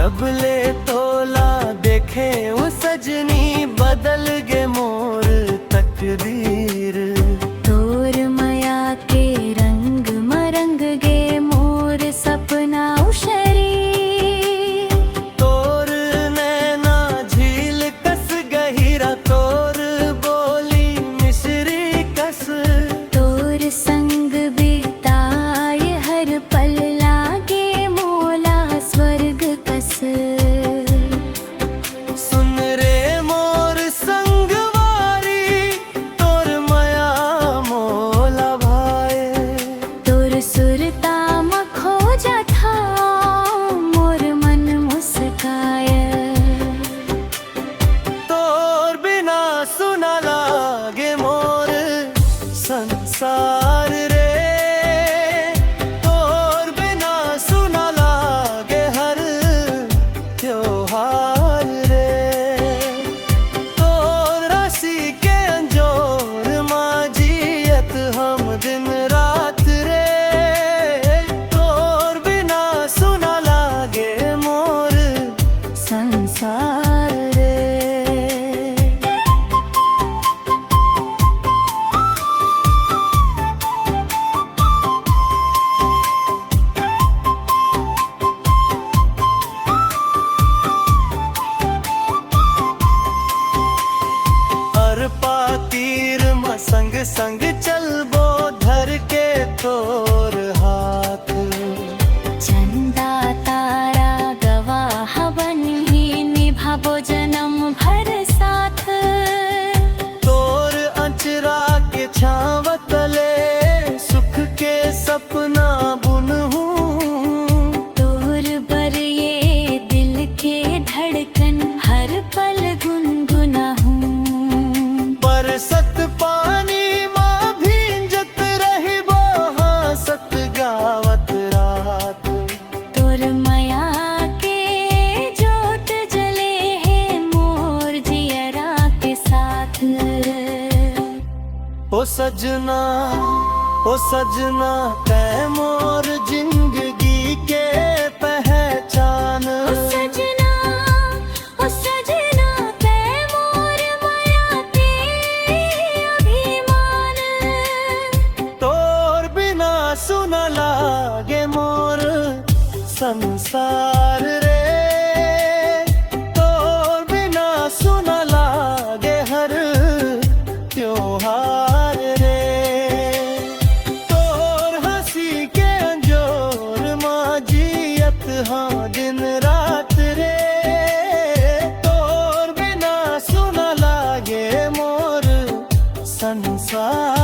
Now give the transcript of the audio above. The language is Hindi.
जब ले तोला देखे वो सजनी, बदल गे मोर तकदीर। तोर माया के रंग मरंग गे मोर सपना शरीर। तोर नैना झील कस गहिरा, तोर बोली मिश्री कस। तोर संग बिताए हर पल लागे मोला स्वर्ग कस। सुन रे मोर संगवारी, तोर माया मोला भाए। तोर सुरता म खोजा था मोर मन मुस्काए। तोर बिना सुना लागे मोर संसार रे। तोर बिना सुना लागे हर त्योहार रे। तोर राशि के अंजोर माजियत हम दिन रात रे। तोर बिना सुना लागे मोर संसार रे। तीर म संग संग चलबो धर के तोर हाथ। चंदा तारा गवाह बन ही निभाबो जन्म भर साथ। तोर अंचरा के छाव तले सुख के सपना बुनहूं। तोर बर ये दिल के धड़कन हर पल गुनगुनाहूं। बरसत पानी माँ भींजत रहिबो हासत गावत रात। तोर माया के जोत जले है मोर जियरा के साथ। ओ सजना, ओ सजना तै मोर जिंदगी के पहचान। ओ सजना, ओ सजना तै मोर माया के अभिमान। तोर बिना सुना लागे मोर संसार रे। तोर बिना सुना लागे हर त्योहार रे। तोर हंसी के अंजोर माजियत हाँ दिन रात रे। तोर बिना सुना लागे मोर संसार।